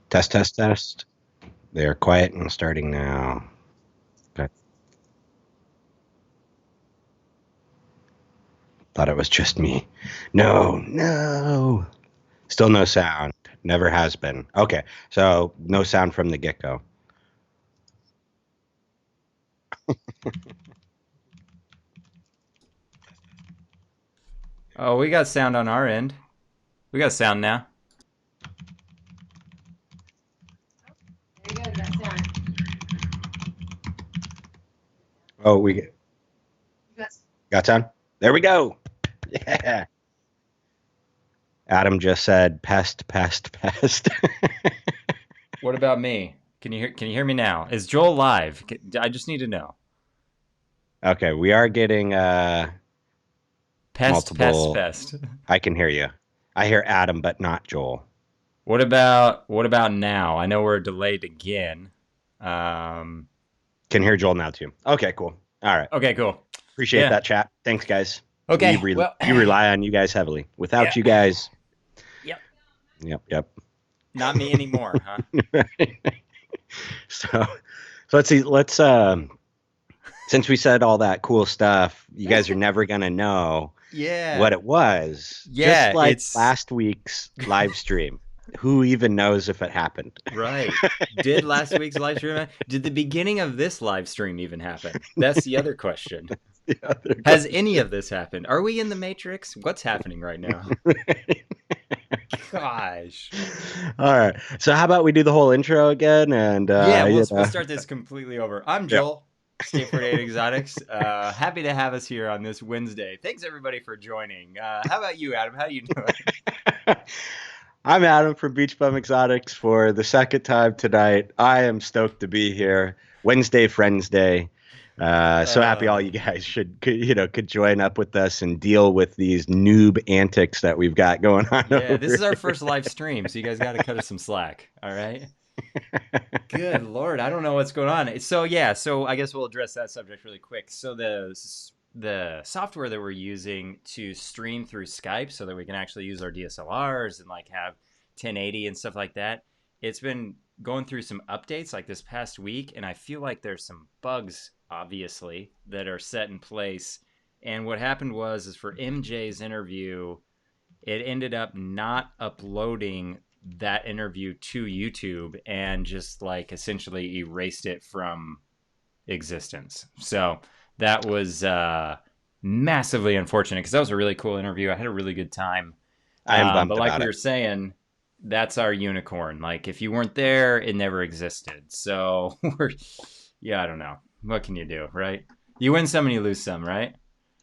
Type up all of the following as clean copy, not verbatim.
Test, test, test. They are quiet and starting now. Okay. Thought it was just me. No. Still no sound. Never has been. Okay, so no sound from the get-go. Oh, we got sound on our end. We got sound now. There you go, got sound. Oh, we You got sound? There we go. Yeah. Adam just said pest, pest, pest. What about me? Can you hear me now? Is Joel live? I just need to know. Okay, we are getting Pest, pest, multiple. pest. I can hear you. I hear Adam, but not Joel. What about now? I know we're delayed again. Um, Can hear Joel now too. Okay, cool. All right. okay, cool. Appreciate Yeah. that chat. Thanks, guys. Okay. Well, We rely on you guys heavily. Without yeah. you guys, Yep. yep. Not me anymore, huh? So let's see. Since we said all that cool stuff, you guys are never gonna know Yeah. what it was. Just Yeah, like it's last week's live stream. Who even knows if it happened? right. Did last week's live stream? Did the beginning of this live stream even happen? That's the other question. The other Has any of this happened? Are we in the Matrix? What's happening right now? question. Gosh. All right. So how about we do the whole intro again and Yeah, we'll start this completely over. I'm yeah. Joel, State 48 Exotics. Happy to have us here on this Wednesday. Thanks everybody for joining. How about you, Adam? How you doing? I'm Adam from Beach Bum Exotics for the second time tonight. I am stoked to be here. Wednesday Friends Day. So happy all you guys could join up with us and deal with these noob antics that we've got going on. Yeah, this is our here. first live stream, so you guys got to cut us some slack. All right. Good Lord, I don't know what's going on. So yeah, so I guess we'll address that subject really quick. So the software that we're using to stream through Skype, so that we can actually use our DSLRs and like have 1080 and stuff like that, it's been going through some updates like this past week, and I feel like there's some bugs, obviously, that are set in place. And what happened is for MJ's interview, it ended up not uploading that interview to YouTube and just like essentially erased it from existence. So that was massively unfortunate because that was a really cool interview. I had a really good time. I am But bummed like about we it. were saying, that's our unicorn. Like if you weren't there, it never existed. So I don't know. What can you do, right? You win some and you lose some, right?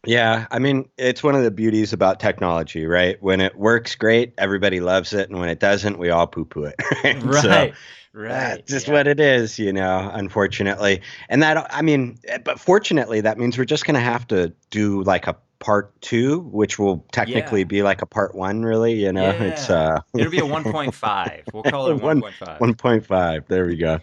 Yeah, I mean, it's one of the beauties about technology, right? When it works great, everybody loves it, and when it doesn't, we all poo-poo it, right? So Right. Right. that's just Yeah. what it is, unfortunately. And that, I mean, but fortunately, that means we're just going to have to do like a part two, which will technically Yeah. be like a part one, really. It's Yeah. It'll be a 1.5. We'll call it a one 1.5. 1.5. There we go.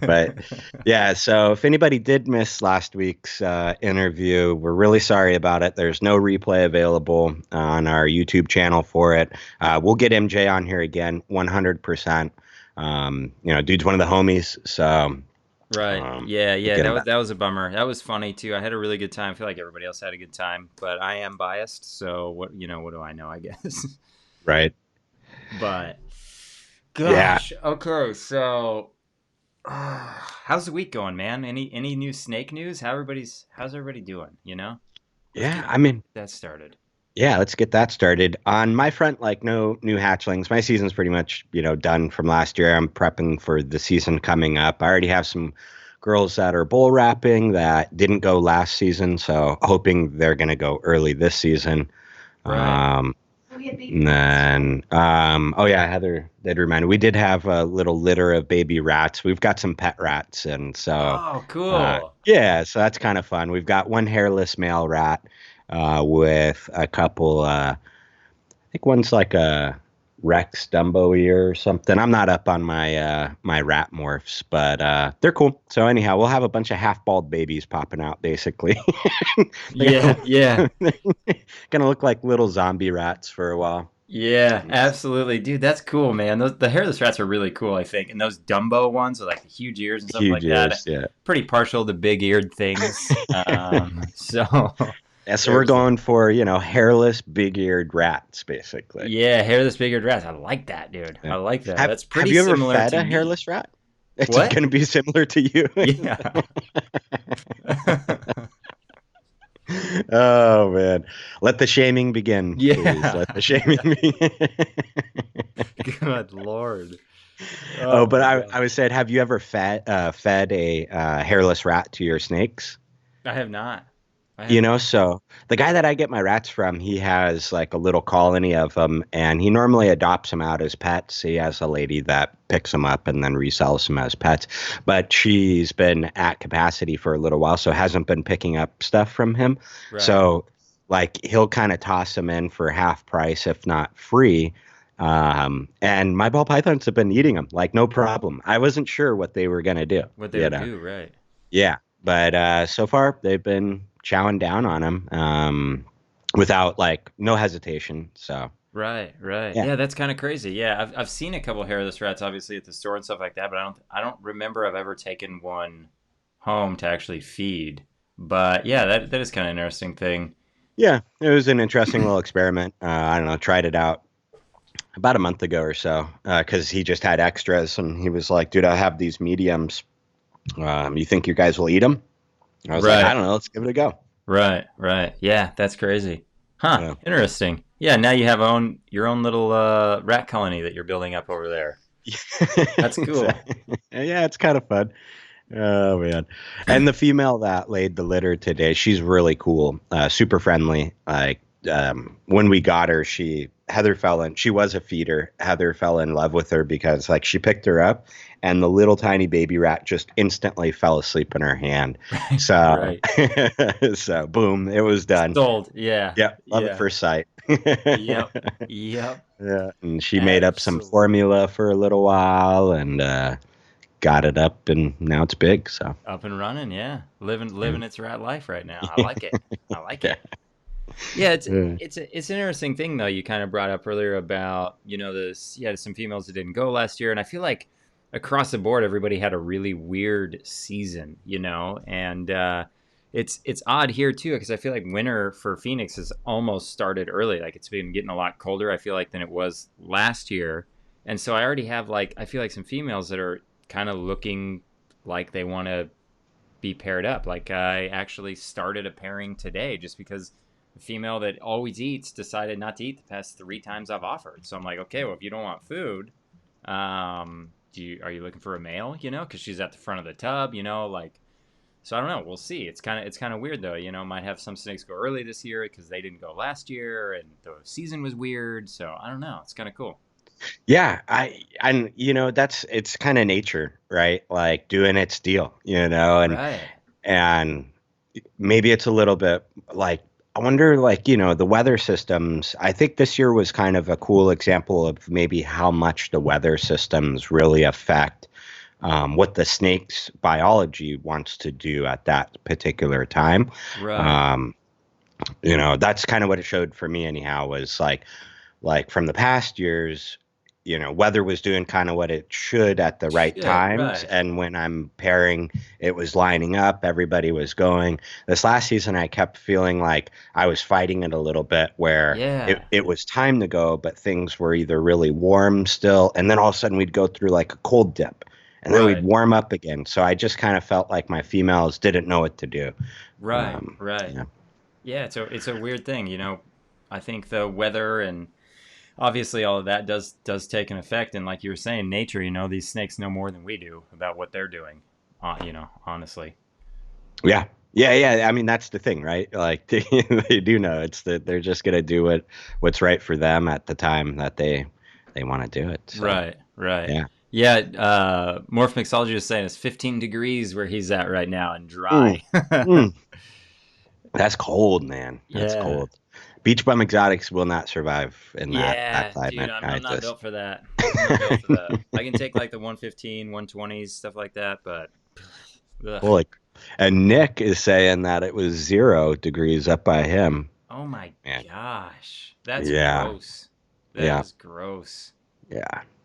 But yeah, so if anybody did miss last week's interview, we're really sorry about it. There's no replay available on our YouTube channel for it. We'll get MJ on here again, 100%. Dude's one of the homies, so Right. Yeah, we'll yeah. get him That back. was a bummer. That was funny too. I had a really good time. I feel like everybody else had a good time, but I am biased, so what do I know, I guess. Right? But Yeah, gosh. Okay, so how's the week going, man? Any new snake news? How's everybody doing, you know? Let's yeah. get I mean, that started. yeah. Let's get that started. On my front, like no new hatchlings. My season's pretty much done from last year. I'm prepping for the season coming up. I already have some girls that are bull wrapping that didn't go last season, so hoping they're gonna go early this season. Right. Um, we had baby and then, oh yeah, Heather did remind me. We did have a little litter of baby rats. We've got some pet rats, and so Oh, cool. yeah, so that's kind of fun. We've got one hairless male rat with a couple. I think one's like a Rex Dumbo ear or something. I'm not up on my rat morphs, but they're cool. So anyhow, we'll have a bunch of half bald babies popping out, basically. They're Yeah, yeah. gonna look like little zombie rats for a while. Yeah, absolutely, dude. That's cool, man. The hairless rats are really cool, I think. And those Dumbo ones with like the huge ears and stuff Huge like that. ears, yeah. Pretty partial to big-eared things. So Yeah, so we're there's going for, hairless, big-eared rats, basically. yeah, hairless big-eared rats. I like that, dude. Yeah. I like that. Have That's Have pretty you ever similar fed to a me. hairless rat? It's What? going to be similar to you. Yeah. Oh man. Let the shaming begin, please. Let the Yeah. shaming begin. Good Lord. Oh, Oh but my I God. was said, have you ever fed a hairless rat to your snakes? I have not. I have not. So the guy that I get my rats from, he has like a little colony of them, and he normally adopts them out as pets. He has a lady that picks them up and then resells them as pets, but she's been at capacity for a little while, so hasn't been picking up stuff from him. Right. So like he'll kind of toss them in for half price, if not free. And my ball pythons have been eating them like no problem. I wasn't sure what they were gonna do, What they would do, right. yeah, but so far they've been chowing down on him without like no hesitation. So Right, right. yeah, Yeah, that's kind of crazy. Yeah, I've seen a couple hairless rats obviously at the store and stuff like that, but I don't remember I've ever taken one home to actually feed. But yeah, that is kind of an interesting thing. yeah, it was an interesting little experiment. I don't know, tried it out about a month ago or so because he just had extras and he was like, "Dude, I have these mediums. You think you guys will eat them?" I was like, "I Right. don't know. Let's give it a go." Right, right. Yeah, that's crazy. Huh, Yeah. interesting. Yeah, now you have your own little rat colony that you're building up over there. That's cool. Yeah, it's kind of fun. Oh man. And the female that laid the litter today, she's really cool, super friendly. Like when we got her, she was a feeder. Heather fell in love with her because like she picked her up and the little tiny baby rat just instantly fell asleep in her hand. Right, So right. so boom, it was done. Sold. Yeah, Yeah, love at yeah. first sight. Yep, yep. Yeah, and she made up some Absolutely. formula for a little while and got it up, and now it's big. So Up and running, yeah. Living yeah, living its rat life right now. I like it. I like yeah, it. Yeah, it's yeah. it's an interesting thing though. You kind of brought up earlier about this. Yeah, some females that didn't go last year, and I feel like across the board, everybody had a really weird season. And it's odd here too because I feel like winter for Phoenix has almost started early. Like it's been getting a lot colder. I feel like than it was last year, and so I already have like I feel like some females that are kind of looking like they want to be paired up. Like I actually started a pairing today just because the female that always eats decided not to eat the past 3 times I've offered. So I'm like, okay, well if you don't want food, are you looking for a male? Because she's at the front of the tub. Like so I don't know. We'll see. It's kind of weird though. Might have some snakes go early this year because they didn't go last year and the season was weird. So I don't know. It's kind of cool. Yeah, and that's it's kind of nature, right? Like doing its deal, Right. and maybe it's a little bit like I wonder, like the weather systems. I think this year was kind of a cool example of maybe how much the weather systems really affect what the snake's biology wants to do at that particular time. Right. Um, that's kind of what it showed for me anyhow, was like from the past years, weather was doing kind of what it should at the right Shit. times. Right. And when I'm pairing, it was lining up, everybody was going. This last season, I kept feeling like I was fighting it a little bit where it, Yeah. it was time to go, but things were either really warm still, and then all of a sudden we'd go through like a cold dip. And then we'd Right. warm up again. So I just kind of felt like my females didn't know what to do. Right. Right. Yeah. Yeah, it's a weird thing. I think the weather and obviously all of that does take an effect. And like you were saying, nature. These snakes know more than we do about what they're doing. Honestly. Yeah. Yeah, yeah. I mean, that's the thing, right? Like they do know it's that they're just gonna do what's right for them at the time that they want to do it. So Right. Right. yeah. Yeah. Morph Mixology is saying it's 15 degrees where he's at right now and Mm, dry. mm. That's cold, man. That's Yeah. cold. Beach bum exotics will not survive in that Yeah, dude, climate. I'm I not just built for that. I'm not built for that. I can take like the 115, 120s, stuff like that, but ugh. well, like, and Nick is saying that it was 0 degrees up by him. Oh my Yeah. gosh. That's Yeah. gross. That Yeah. is gross. Yeah.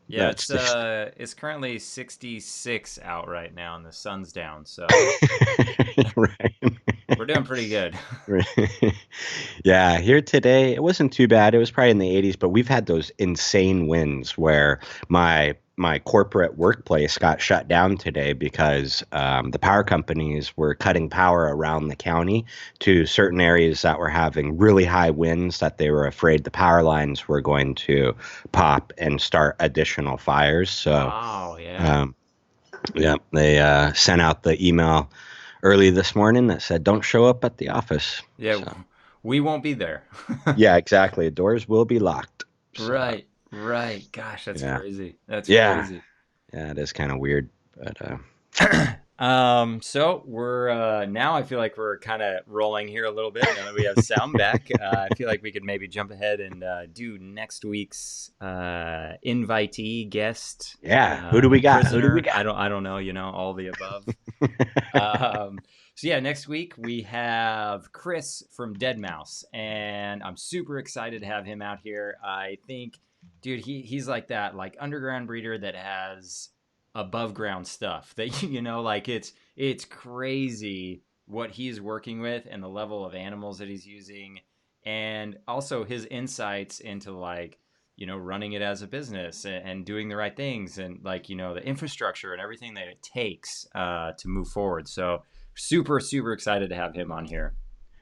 Yeah, That's just it's currently 66 out right now and the sun's down, so right. we're doing pretty good. Yeah, here today it wasn't too bad. It was probably in the 80s, but we've had those insane winds where my corporate workplace got shut down today because the power companies were cutting power around the county to certain areas that were having really high winds that they were afraid the power lines were going to pop and start additional fires. So, Oh, yeah. um, yeah, they sent out the email early this morning that said, "Don't show up at the office." Yeah, So, we won't be there. yeah, exactly. Doors will be locked. So, Right, right. Gosh, that's yeah, crazy. That's yeah, crazy. yeah. It is kind of weird, but So we're now I feel like we're kind of rolling here a little bit now that we have sound back. I feel like we could maybe jump ahead and do next week's invitee, guest, yeah. Who do we got? Who do we prisoner. got? I don't know, all the above. So yeah, next week we have Chris from Deadmau5, and I'm super excited to have him out here. I think, dude, he's like that like underground breeder that has above ground stuff that like it's crazy what he's working with and the level of animals that he's using, and also his insights into like running it as a business and doing the right things and like the infrastructure and everything that it takes to move forward. So super super excited to have him on here.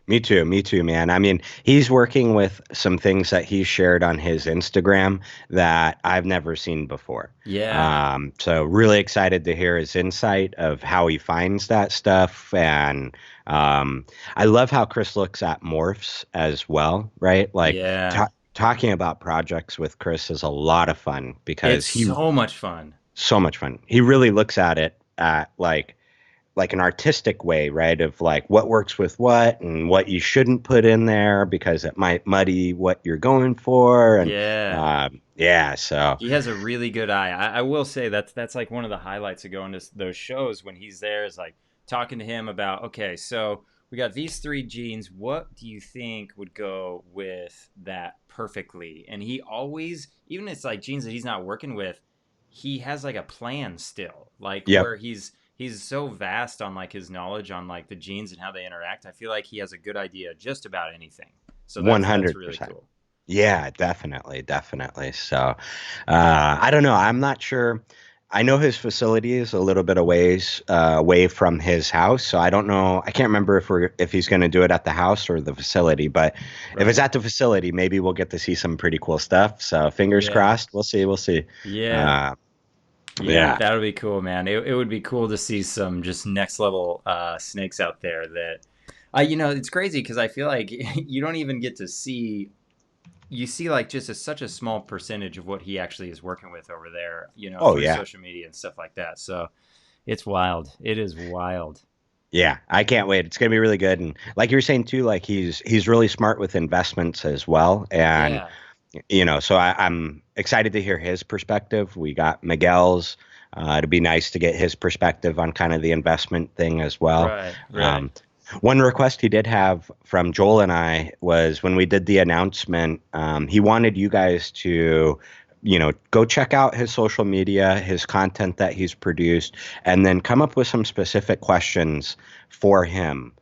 Me too, man. I mean, he's working with some things that he shared on his Instagram that I've never seen before. Yeah. So really excited to hear his insight of how he finds that stuff. And I love how Chris looks at morphs as well, right? Like Yeah, talking about projects with Chris is a lot of fun it's because so much fun. so much fun. He really looks at it at like an artistic way, right? Of like what works with what and what you shouldn't put in there because it might muddy what you're going for. And Yeah, yeah, so he has a really good eye. I will say that's like one of the highlights of going to those shows when he's there is like talking to him about, okay, so we got these three genes. What do you think would go with that perfectly? And he always, even if it's like genes that he's not working with, he has like a plan still, like yep, where he's so vast on like his knowledge on like the genes and how they interact. I feel like he has a good idea just about anything. So that's really 100%. cool. Yeah, definitely, definitely. So I don't know. I'm not sure. I know his facility is a little bit away from his house, so I don't know. I can't remember if he's going to do it at the house or the facility. But if it's Right. at the facility, maybe we'll get to see some pretty cool stuff. So fingers Yeah. crossed. We'll see. We'll see. Yeah. Uh, Yeah, yeah. that would be cool, man. It would be cool to see some just next level snakes out there that it's crazy because I feel like you don't even get to see you see like just such a small percentage of what he actually is working with over there, Oh through yeah. social media and stuff like that. So it's wild. It is wild. Yeah, I can't wait. It's gonna be really good. And like you were saying too, like he's really smart with investments as well. And Yeah. so I'm excited to hear his perspective. We got Miguel's. It'd be nice to get his perspective on kind of the investment thing as well. Right. Right. Um, one request he did have from Joel and I was when we did the announcement, he wanted you guys to, go check out his social media, his content that he's produced, and then come up with some specific questions for him.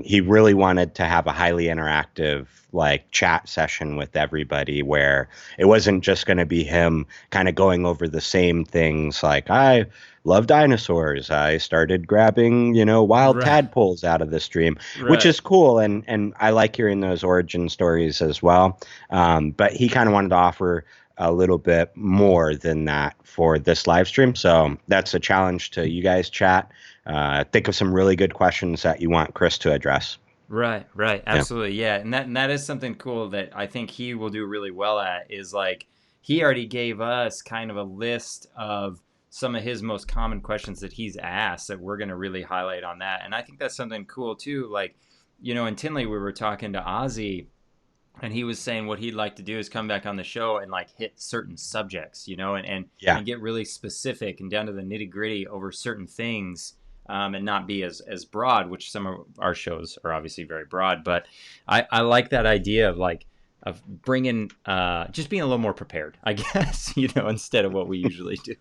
He really wanted to have a highly interactive like chat session with everybody where it wasn't just going to be him kind of going over the same things like I love dinosaurs. I started grabbing, wild Right. tadpoles out of the stream, which Right. is cool. And I like hearing those origin stories as well. But he kind of wanted to offer a little bit more than that for this live stream. So that's a challenge to you guys chat. Think of some really good questions that you want Chris to address. Right, right, Yeah. absolutely, yeah, and that is something cool that I think he will do really well at. Is like he already gave us kind of a list of some of his most common questions that he's asked that we're going to really highlight on that, and I think that's something cool too. Like, in Tinley we were talking to Ozzy, and he was saying what he'd like to do is come back on the show and like hit certain subjects, and Yeah. and get really specific and down to the nitty gritty over certain things, and not be as broad. Which some of our shows are obviously very broad, but I like that idea of like bringing just being a little more prepared, I guess, instead of what we usually do.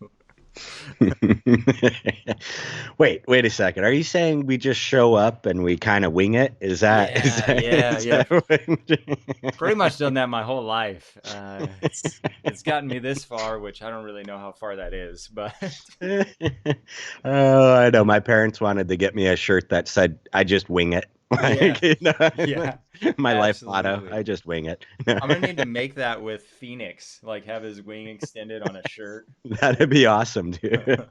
Wait a second. Are you saying we just show up and we kind of wing it? Is that is Yeah. that what... Pretty much done that my whole life. It's gotten me this far, which I don't really know how far that is, but Oh, I know. My parents wanted to get me a shirt that said "I just wing it." yeah, Like, yeah, my life motto. absolutely. I just wing it. I'm gonna need to make that with Phoenix, like have his wing extended on a shirt. That'd be awesome, dude.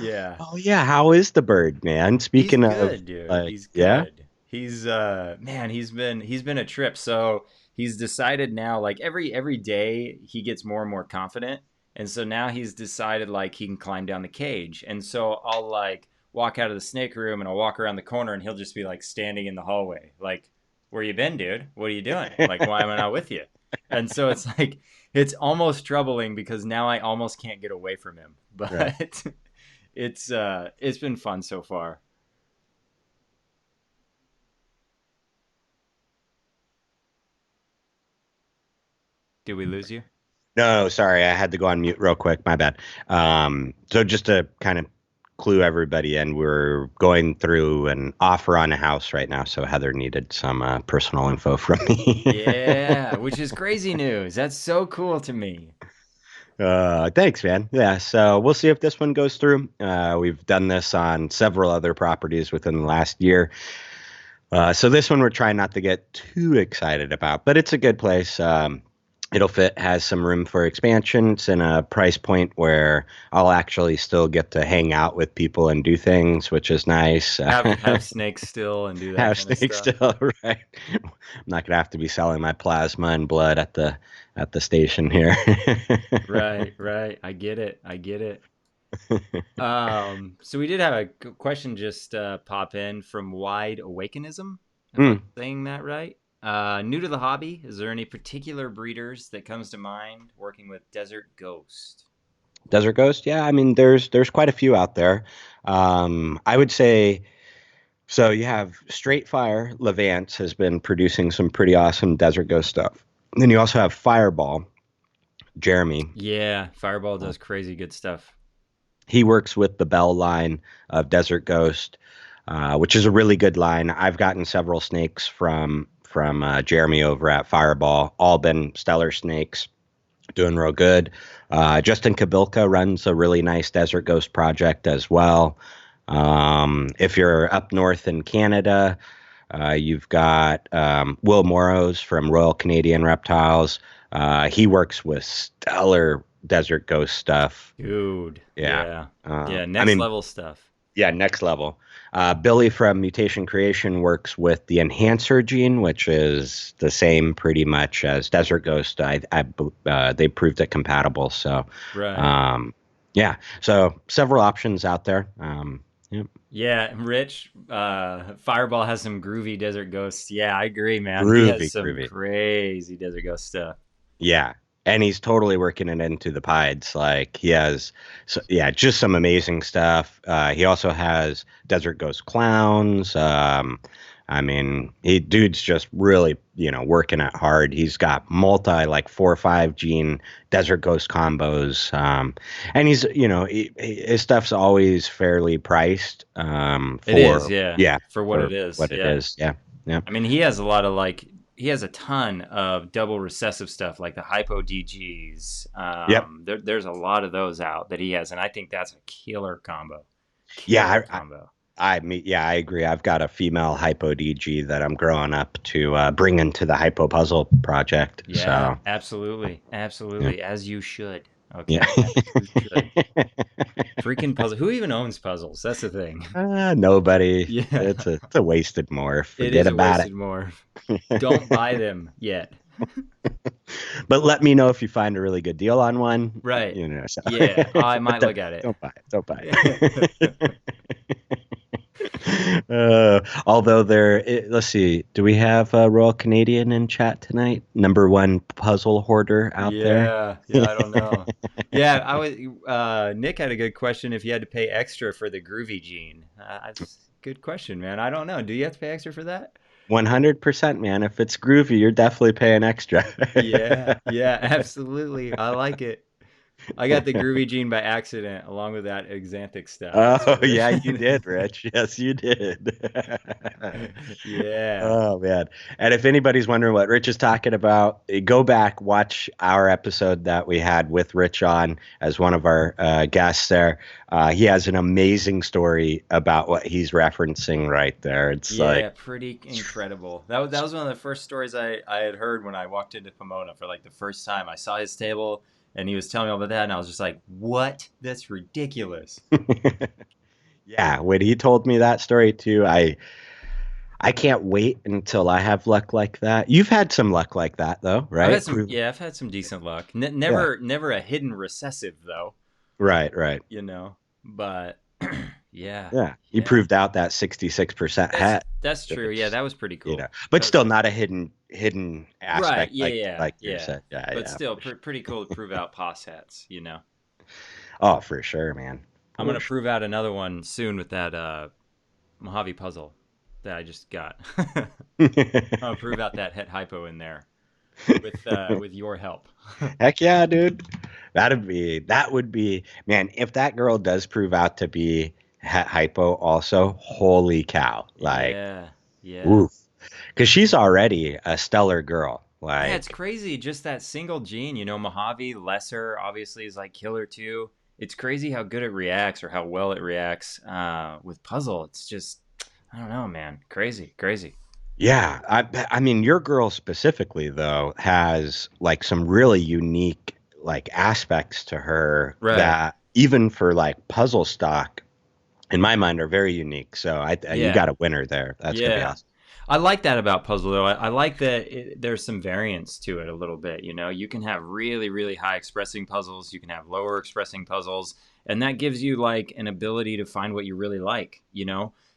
Yeah. Oh yeah, how is the bird, man? He's Speaking of, good, dude. like, He's yeah. good. He's man, he's been a trip. So he's decided now, like every day he gets more and more confident. And so now he's decided like he can climb down the cage. And so I'll like walk out of the snake room and I'll walk around the corner and he'll just be like standing in the hallway. Like, where you been, dude? What are you doing? Like, why am I not with you? And so it's like it's almost troubling because now I almost can't get away from him. But Right. it's been fun so far. Did we lose you? No, sorry, I had to go on mute real quick. My bad. So just to kind of clue everybody in, we're going through an offer on a house right now. So Heather needed some personal info from me. Yeah, which is crazy news. That's so cool to me. Thanks, man. Yeah, so we'll see if this one goes through. We've done this on several other properties within the last year. So this one we're trying not to get too excited about, but it's a good place. It'll fit, has some room for expansion. It's in a price point where I'll actually still get to hang out with people and do things, which is nice. Have snakes still and do that Have kind of snakes stuff. still, right? I'm not gonna have to be selling my plasma and blood at the station here. Right, right. I get it. I get it. So we did have a question just pop in from Wide Awakenism, if I'm Hmm. saying that right. New to the hobby, is there any particular breeders that comes to mind working with Desert Ghost? Desert Ghost, yeah. I mean, there's quite a few out there. I would say so. You have Straight Fire. Levance has been producing some pretty awesome Desert Ghost stuff. Then you also have Fireball. Jeremy. Yeah, Fireball does crazy good stuff. He works with the Bell line of Desert Ghost, which is a really good line. I've gotten several snakes from Jeremy over at Fireball. All been stellar snakes, doing real good. Justin Kabilka runs a really nice Desert Ghost project as well. If you're up north in Canada, you've got Will Morrows from Royal Canadian Reptiles. He works with stellar Desert Ghost stuff. Dude, Yeah. yeah. Uh, Yeah, I next mean, level stuff. yeah, next level. Billy from Mutation Creation works with the enhancer gene, which is the same pretty much as Desert Ghost. They proved it compatible. So, Right. yeah. So several options out there. Yeah. Yeah, Rich, Fireball has some groovy Desert Ghosts. Yeah, I agree, man. He has Groovy, some groovy. crazy Desert Ghost stuff. Yeah. And he's totally working it into the pieds. Like he has, so, yeah, just some amazing stuff. He also has Desert Ghost Clowns. I mean, dude's just really, working it hard. He's got multi like 4 or 5 gene Desert Ghost combos. And he's, his stuff's always fairly priced. It is, For yeah, yeah, for what it for is. what it Yeah. is. Yeah. Yeah. I mean, he has a lot of like, he has a ton of double recessive stuff like the hypo DGs. Yep. There's a lot of those out that he has, and I think that's a killer combo. Yeah. Killer combo. Yeah, I agree. I've got a female hypo DG that I'm growing up to bring into the hypo puzzle project. Yeah, So, absolutely. yeah. Absolutely. As you should. Yeah. Okay. As you should. Freaking puzzle. Who even owns puzzles? That's the thing. Nobody. Yeah. It's a wasted morph. It Forget is a about wasted morph. Don't buy them yet. it. But let me know if you find a really good deal on one. Right. So. Yeah. I But might look at it. don't buy it. Don't buy it. Although let's see, do we have a Royal Canadian in chat tonight? Number one puzzle hoarder out there. Yeah. Yeah. I don't know. Yeah. Nick had a good question if you had to pay extra for the groovy gene. That's a good question, man. I don't know. Do you have to pay extra for that? 100%, man. If it's groovy, you're definitely paying extra. Yeah, yeah, absolutely. I like it. I got the groovy gene by accident, along with that Xanthic stuff. It's Oh, really... yeah, you did, Rich. Yes, you did. Yeah. Oh, man. And if anybody's wondering what Rich is talking about, go back, watch our episode that we had with Rich on as one of our guests there. He has an amazing story about what he's referencing right there. It's like, Yeah, pretty incredible. That was one of the first stories I had heard when I walked into Pomona for like the first time. I saw his table and he was telling me all about that, and I was just like, "What? That's ridiculous." yeah, when he told me that story too, I can't wait until I have luck like that. You've had some luck like that though, right? I've had some decent luck. Yeah. Never a hidden recessive though, Right, right. you know. But yeah, Yeah. You yeah. proved out that 66% That's hat. that's true. Yeah, that was pretty You know, cool. but That was still pretty not a cool. hidden Right. aspect Yeah, like yeah, you yeah. said. Yeah, But yeah. still, pretty cool to prove out pos hats, you know. Oh, for sure, man. I'm For gonna sure. prove out another one soon with that Mojave puzzle that I just got. I'll prove out that het hypo in there with your help. Heck yeah, dude. That would be, man, if that girl does prove out to be hypo also, holy cow. Like, Yeah, yeah. oof. Because she's already a stellar girl. Yeah, it's Like, crazy. Just that single gene, Mojave Lesser obviously is like killer too. It's crazy how good it reacts or how well it reacts with puzzle. It's just, I don't know, man. Crazy, crazy. yeah, I mean, your girl specifically though has like some really unique like aspects to her Right. that even for like puzzle stock, in my mind, are very unique. So you Yeah. got a winner there. That's gonna be Yeah. awesome. I like that about puzzle though. I like that there's some variance to it a little bit. You can have really, really high expressing puzzles. You can have lower expressing puzzles, and that gives you like an ability to find what you really like.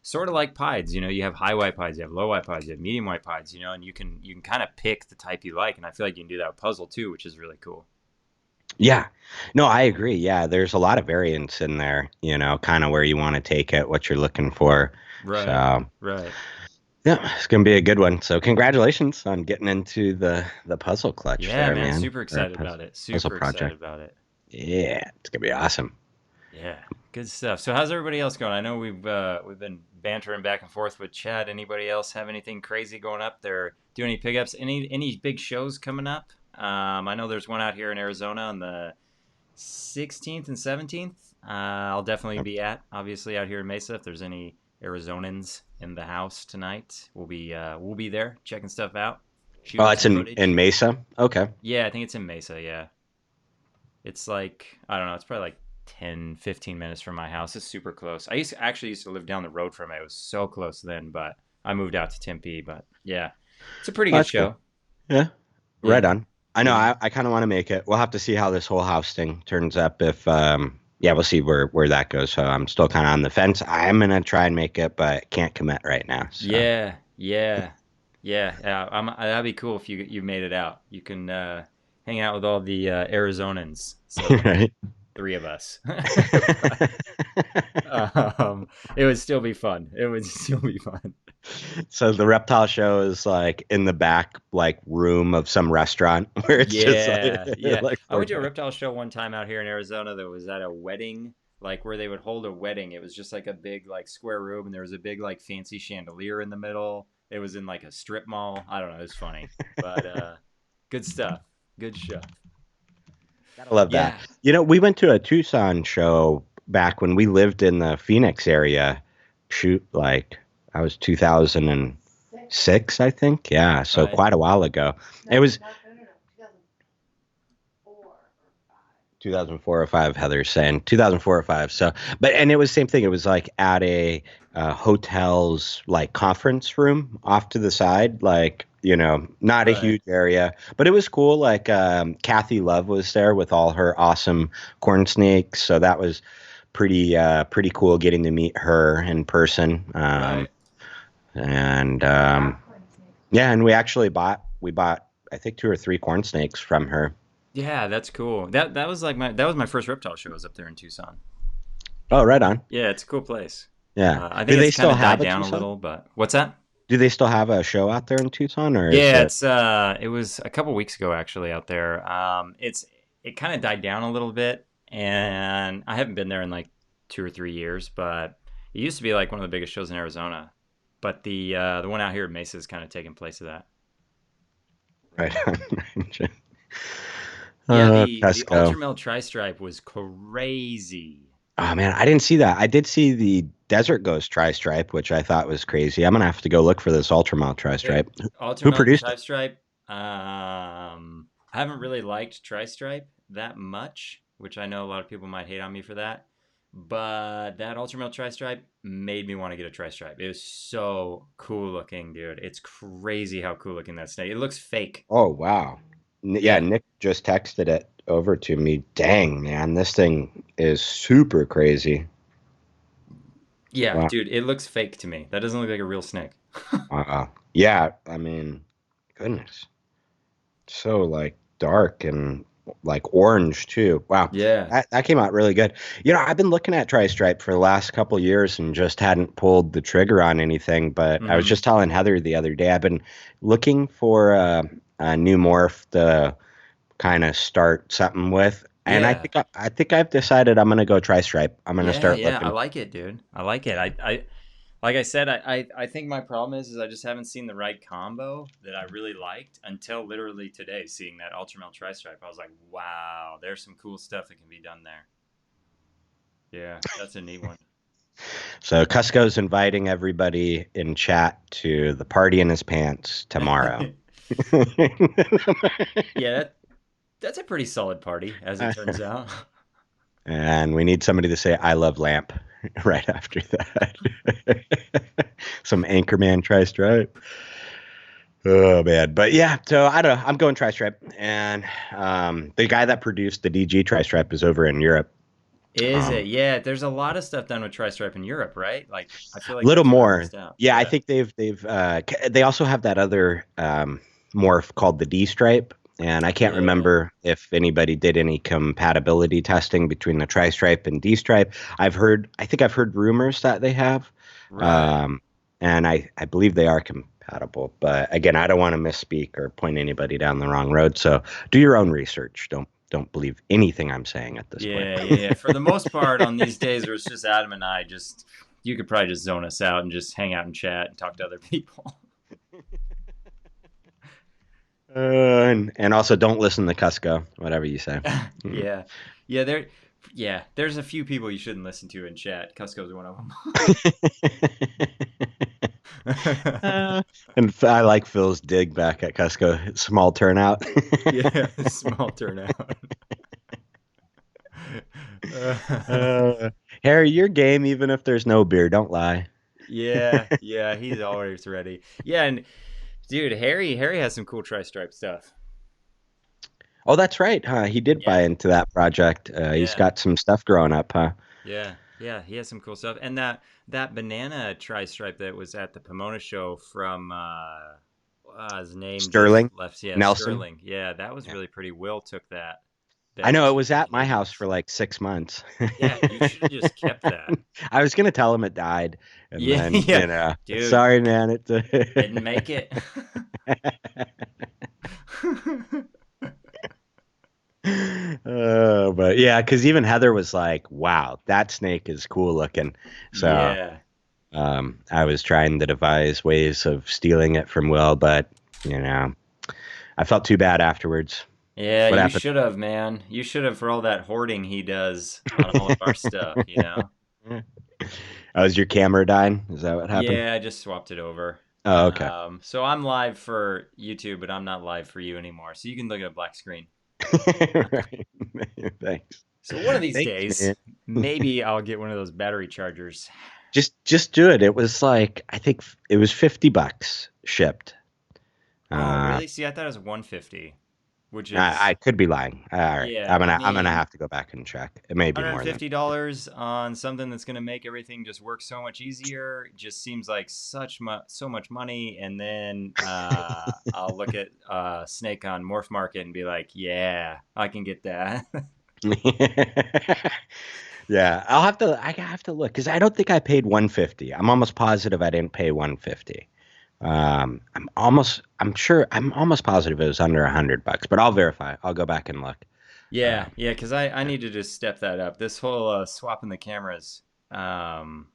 Sort of like pies. You have high white pies, you have low white pies, you have medium white pies. And you can kind of pick the type you like. And I feel like you can do that with puzzle too, which is really cool. Yeah, no, I agree. Yeah, there's a lot of variance in there. Kind of where you want to take it, what you're looking for. Right. So. Right. Yeah, it's gonna be a good one. So congratulations on getting into the puzzle clutch Yeah, there, man. man. Super Or excited about it. puzzle Super excited project. about it. Yeah, it's gonna be awesome. Yeah, good stuff. So how's everybody else going? I know we've been bantering back and forth with Chad. Anybody else have anything crazy going up there? Do any pickups? Any big shows coming up? I know there's one out here in Arizona on the 16th and 17th. I'll definitely be obviously out here in Mesa. If there's any Arizonans in the house tonight, we'll be there checking stuff out, Oh, shooting it's some in footage. Mesa. Okay. Yeah, I think it's in Mesa. Yeah. It's like, I don't know, it's probably like 10, 15 minutes from my house. It's super close. Actually used to live down the road from it. It was so close then, but I moved out to Tempe. But yeah, it's a pretty Well, good that's cool. show. Yeah, right Yeah. on. I know. Would you? I kind of want to make it. We'll have to see how this whole house thing turns up. If yeah, we'll see where that goes. So I'm still kind of on the fence. I'm gonna try and make it, but can't commit right now. So Yeah, yeah, yeah. That'd be cool if you made it out. You can hang out with all the Arizonans. So right. 3 of us. It would still be fun. It would still be fun. So the reptile show is like in the back like room of some restaurant where it's just like Yeah, yeah. like I four went to a guys. reptile show one time out here in Arizona that was at a wedding, like where they would hold a wedding. It was just like a big like square room, and there was a big like fancy chandelier in the middle. It was in like a strip mall. I don't know. It was funny, but good stuff. Good show. Gotta love that. Yeah. We went to a Tucson show back when we lived in the Phoenix area. Shoot, like I was 2006, I think. Yeah, so Right. quite a while ago. No, It was no, 2004 or 5. 2004 or 5, Heather's saying 2004 or 5. So, and it was same thing. It was like at a hotel's like conference room off to the side, like not a Right. huge area, but it was cool. Like Kathy Love was there with all her awesome corn snakes, so that was pretty cool getting to meet her in person. Right. And yeah, and we bought I think 2 or 3 corn snakes from her. Yeah, that's cool. That was my first reptile show. Was up there in Tucson. Oh, right on. Yeah, it's a cool place. Yeah. I Do think they it's kind still of died have a down a Tucson? little, but what's that? Do they still have a show out there in Tucson, or is Yeah, it it was a couple weeks ago actually out there. It kind of died down a little bit, and I haven't been there in like 2 or 3 years, but it used to be like one of the biggest shows in Arizona. But the one out here at Mesa is kind of taking place of that. right on? Yeah, the Cusco. Ultramel Tri-Stripe was crazy. Oh man, I didn't see that. I did see the Desert Ghost Tri-Stripe, which I thought was crazy. I'm gonna have to go look for this Ultramount Dude, Tri-Stripe. Who Ultramel produced it? Tri-Stripe. I haven't really liked Tri-Stripe that much, which I know a lot of people might hate on me for that. But that Ultramel Tri-Stripe made me want to get a Tri-Stripe. It was so cool looking, dude. It's crazy how cool looking that snake. It looks fake. Oh wow. Yeah, Yeah. Nick just texted it over to me. Dang, man, this thing is super crazy. Yeah, Wow. dude, it looks fake to me. That doesn't look like a real snake. Yeah, I mean, goodness. So like dark and like orange too. Wow. Yeah. That came out really good. I've been looking at Tri-Stripe for the last couple years and just hadn't pulled the trigger on anything, but I was Hmm. just telling Heather the other day I've been looking for a new morph to kind of start something with. And Yeah. I think I've decided I'm gonna go Tri-Stripe. I'm gonna Yeah, start yeah, I looking. like it, dude. I like it. I like I said, I think my problem is I just haven't seen the right combo that I really liked until literally today, seeing that Ultramel Tri-Stripe. I was like, wow, there's some cool stuff that can be done there. Yeah, that's a neat one. So Cusco's inviting everybody in chat to the party in his pants tomorrow. Yeah, that's a pretty solid party, as it turns out. And we need somebody to say "I love lamp" right after that. Some Anchorman tri-stripe. Oh man, but yeah. So I don't know. I'm going tri-stripe, and the guy that produced the DG tri-stripe is over in Europe. Is it? Um, Yeah, there's a lot of stuff done with Tri-Stripe in Europe, right? Like, I feel like little that's where it more. missed out. Yeah, I Yeah. think they also have that other morph called the D stripe, and I can't Yeah. remember if anybody did any compatibility testing between the tri stripe and D stripe. I think I've heard rumors that they have, Right. um, and I believe they are compatible. But again, I don't want to misspeak or point anybody down the wrong road. So do your own research. Don't believe anything I'm saying at this point. Yeah, yeah, yeah. For the most part, on these days where it's just Adam and I, just you could probably just zone us out and just hang out and chat and talk to other people. And also don't listen to Cusco, whatever you say. Yeah, yeah. Yeah. There's a few people you shouldn't listen to in chat. Cusco's one of them. Uh, and I like Phil's dig back at Cusco. Small turnout. Yeah, small turnout. uh, Harry, your game, even if there's no beer, don't lie. Yeah, yeah. He's always ready. Yeah, and dude, Harry has some cool tri-stripe stuff. Oh, that's right, huh? He did buy Yeah, into that project. He's yeah. got some stuff growing up, huh? Yeah, yeah, he has some cool stuff. And that banana tri-stripe that was at the Pomona show from his name just Sterling, left. Yeah, Nelson. Sterling. Yeah, that was Yeah. really pretty. Will took I that know it to was at my house Canadians. for like 6 months. Yeah, you should have just kept that. I was gonna tell him it died, and Yeah, then yeah, dude, sorry, man. didn't make it. But yeah, because even Heather was like, "Wow, that snake is cool looking." So Yeah, I was trying to devise ways of stealing it from Will, but you know, I felt too bad afterwards. yeah, What you happened? should have, man. You should have for all that hoarding he does on all of our stuff, you know? Oh, is your camera dying? Is that what happened? Yeah, I just swapped it over. Oh, okay. So I'm live for YouTube, but I'm not live for you anymore. So you can look at a black screen. Right. Thanks. So one of these Thanks, days, man. maybe I'll get one of those battery chargers. Just do it. It was like I think it was $50 shipped. Oh, Uh, really? See, I thought it was 150, which I is could be lying. All right, yeah. I I'm gonna mean, have to go back and check. It may be more than. $150 on something that's going to make everything just work so much easier just seems like so much money. And then I'll look at Snake on Morph Market and be like, yeah, I can get that. Yeah, I have to look because I don't think I paid 150. I'm almost positive I didn't pay 150. I'm almost positive it was under $100, but I'll verify. I'll go back and look. Yeah, yeah, because I need to just step that up. This whole swapping the cameras, um,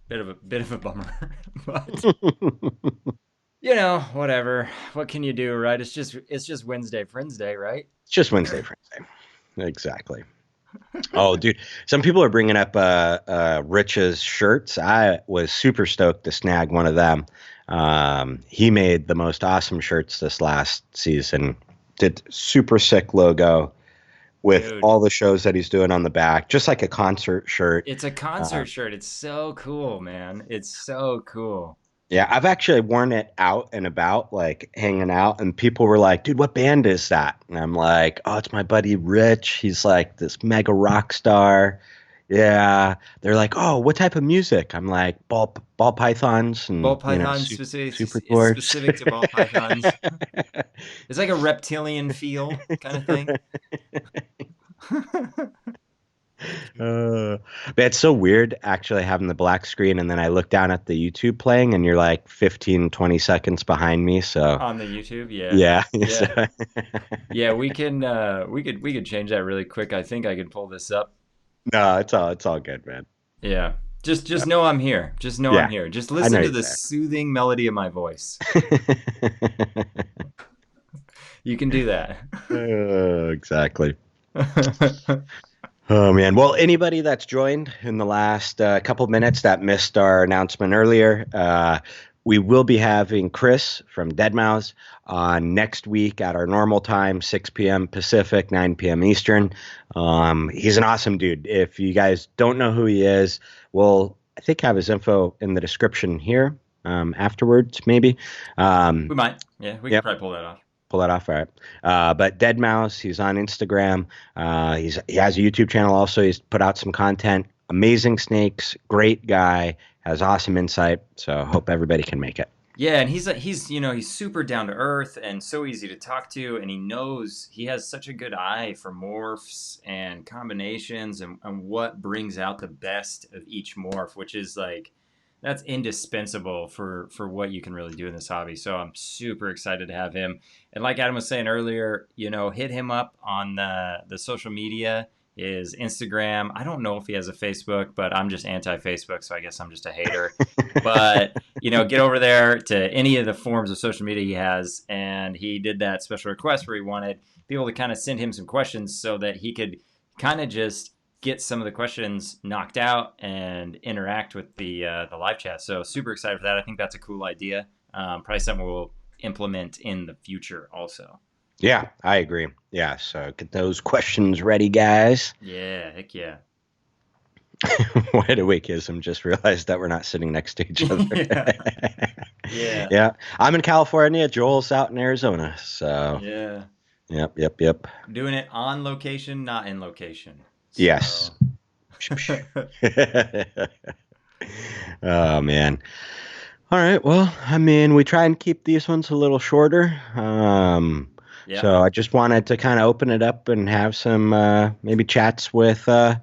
bit of a bummer, but whatever. What can you do, right? It's just Wednesday, Friends Day, right? It's just Wednesday, Friday. Exactly. Oh, dude, some people are bringing up Rich's shirts. I was super stoked to snag one of them. He made the most awesome shirts this last season. Did super sick logo with Dude, all the shows that he's doing on the back, just like a concert shirt. it's a Uh, concert shirt. It's so cool, man. It's so cool. yeah, I've actually worn it out and about, like hanging out, and people were like, "Dude, what band is that?" And I'm like, "Oh, it's my buddy Rich. He's like this mega rock star." Yeah, they're like, "Oh, what type of music?" I'm like, "Ball pythons Ball and pythons specific super is dwarfs." specific to ball pythons. It's like a reptilian feel kind of thing. But it's so weird actually having the black screen, and then I look down at the YouTube playing, and you're like 15, 20 seconds behind me. So On the YouTube, yeah. yeah, Yeah. so- Yeah, we could change that really quick. I think I could pull this up. no, it's all good, man. Yeah. Just know I'm here. Just know I'm Yeah, here. Just I know listen to you're the there. soothing melody of my voice. You can do that. Exactly. Oh man. Well, anybody that's joined in the last couple minutes that missed our announcement earlier, we will be having Chris from Deadmau5 on next week at our normal time, 6 p.m. Pacific, 9 p.m. Eastern. He's an awesome dude. If you guys don't know who he is, we'll I think have his info in the description here afterwards, maybe. We might. Yeah, we could Yep. probably pull that off. Pull that off, all right. But Deadmau5, he's on Instagram. He has a YouTube channel also. He's put out some content. Amazing snakes, great guy, has awesome insight. So hope everybody can make it. Yeah, and he's super down to earth and so easy to talk to, and he has such a good eye for morphs and combinations and what brings out the best of each morph, which is like that's indispensable for what you can really do in this hobby. So I'm super excited to have him. And like Adam was saying earlier, hit him up on the social media. His Instagram. I don't know if he has a Facebook, but I'm just anti-Facebook, so I guess I'm just a hater. But get over there to any of the forms of social media he has, and he did that special request where he wanted people to kind of send him some questions so that he could kind of just get some of the questions knocked out and interact with the live chat. So super excited for that. I think that's a cool idea. Probably something we'll implement in the future also. Yeah, I agree. Yeah, so get those questions ready, guys. Yeah, heck yeah. Why do we kiss him? Just realized that we're not sitting next to each other. Yeah. Yeah. I'm in California. Joel's out in Arizona. So, Yeah. yep. Doing it on location, not in location. Yes. Oh, man. All right. Well, I mean, we try and keep these ones a little shorter. Yeah. So I just wanted to kind of open it up and have some maybe chats with chat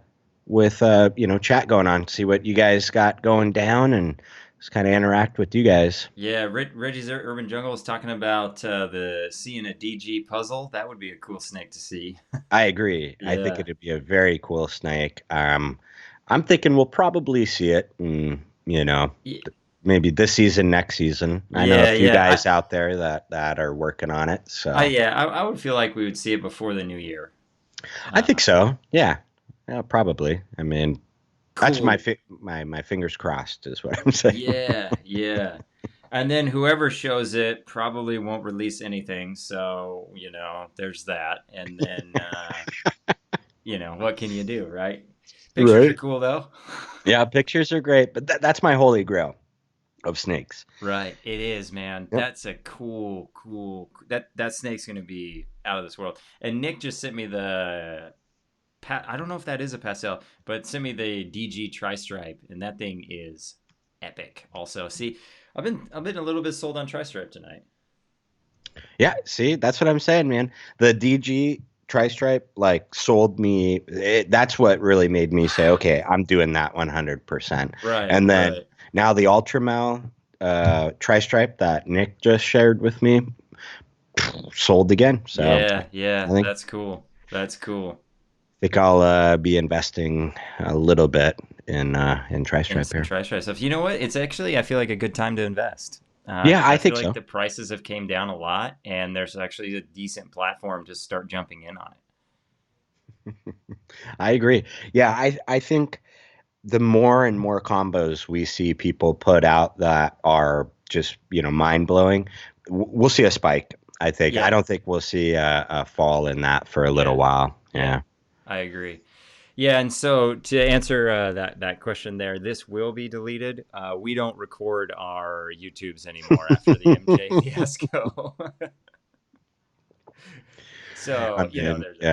going on, see what you guys got going down, and just kind of interact with you guys. Yeah, Reggie's Urban Jungle is talking about seeing a DG puzzle. That would be a cool snake to see. I agree. I think Yeah. it'd be a very cool snake. I'm thinking we'll probably see it, Yeah. maybe this season, next season. I know a few guys out there that are working on it. So I would feel like we would see it before the new year. I think so. Yeah, probably. I mean, that's Cool. my fingers crossed is what I'm saying. Yeah. And then whoever shows it probably won't release anything. So, there's that. And then, what can you do, right? Pictures are Right. cool, though. Yeah, pictures are great, but that's my holy grail of snakes. Right. It is, man. Yep. That's a cool, that snake's going to be out of this world. And Nick just sent me I don't know if that is a pastel, but sent me the DG tri-stripe, and that thing is epic also. See, I've been a little bit sold on tri-stripe tonight. Yeah, see, that's what I'm saying, man. The DG tri-stripe sold me. That's what really made me say, okay, I'm doing that 100%. Right. And then right. now the Ultramel tri-stripe that Nick just shared with me sold again. So Yeah, I yeah, think that's cool. That's cool. I'll be investing a little bit in And tri-stripe some here. try stuff. You know what? It's actually, I feel like, a good time to invest. Yeah, 'Cause I I feel think like so. the prices have came down a lot, and there's actually a decent platform to start jumping in on I agree. Yeah, I think the more and more combos we see people put out that are just, mind blowing, we'll see a spike. I it. think. I Yeah, don't think we'll see a fall in that for a little yeah, while. yeah. Yeah. I agree. Yeah, and so to answer that question there, this will be deleted. We don't record our YouTubes anymore after the MJ fiasco. So, I you know, mean, there's that.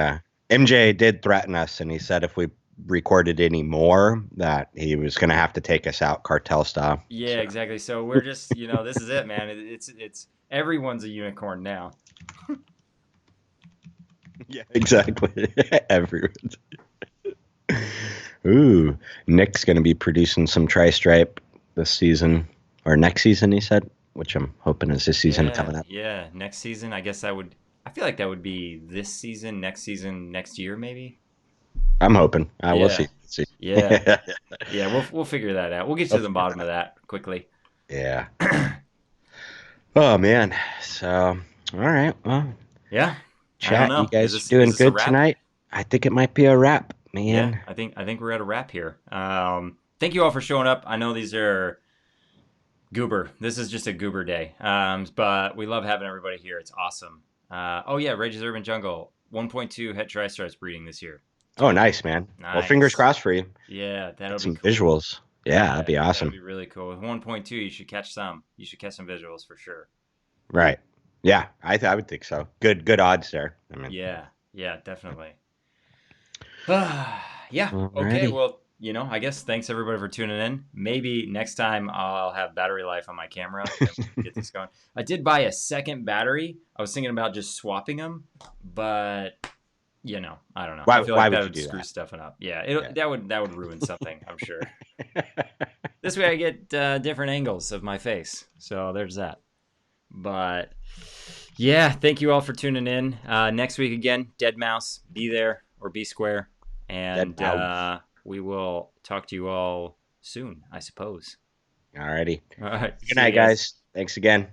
yeah. MJ did threaten us, and he said if we recorded any more, that he was going to have to take us out cartel style. Yeah, So, exactly. So we're just, this is it, man. It's everyone's a unicorn now. yeah, exactly. Everyone. Ooh, Nick's going to be producing some tri-stripe this season or next season, he said, which I'm hoping is this season Yeah, coming up. yeah. Next season, I guess I feel like that would be this season, next year, maybe. I'm hoping. We'll see. Yeah, Let's see. yeah, yeah. We'll figure that out. We'll get I'll to the figure bottom that of out. that quickly. Yeah. Oh man. So, all right. Well, Yeah, I don't chat. You know. Is guys this is doing this a good wrap? tonight? I think it might be a wrap, Yeah, man. I think we're at a wrap here. Thank you all for showing up. I know these are goober. This is just a goober day. But we love having everybody here. It's awesome. Oh yeah, Rage's Urban Jungle 1.2 het tri starts breeding this year. Oh, Totally nice, man. Well, fingers nice. crossed for you. Yeah, that'll Get be some cool. visuals. Yeah, that'd Yeah, be that'll awesome. be really cool. With 1.2, you should catch some. You should catch some visuals for sure. Right. Yeah, I would think so. Good odds there. I mean, Yeah, yeah, definitely. Yeah. Okay. alrighty. Well, I guess thanks everybody for tuning in. Maybe next time I'll have battery life on my camera and we can get this going. I did buy a second battery. I was thinking about just swapping them, but I don't know. I feel Why like that would you would do screw that? stuff up. Yeah, Yeah. that would ruin something. I'm sure. This way I get different angles of my face. So there's that. But yeah, thank you all for tuning in. Next week again, Dead Mouse, be there or be square. Dead And mouse. we will talk to you all soon, I suppose. Alrighty. All right. Good See you night, guys. guys. Thanks again.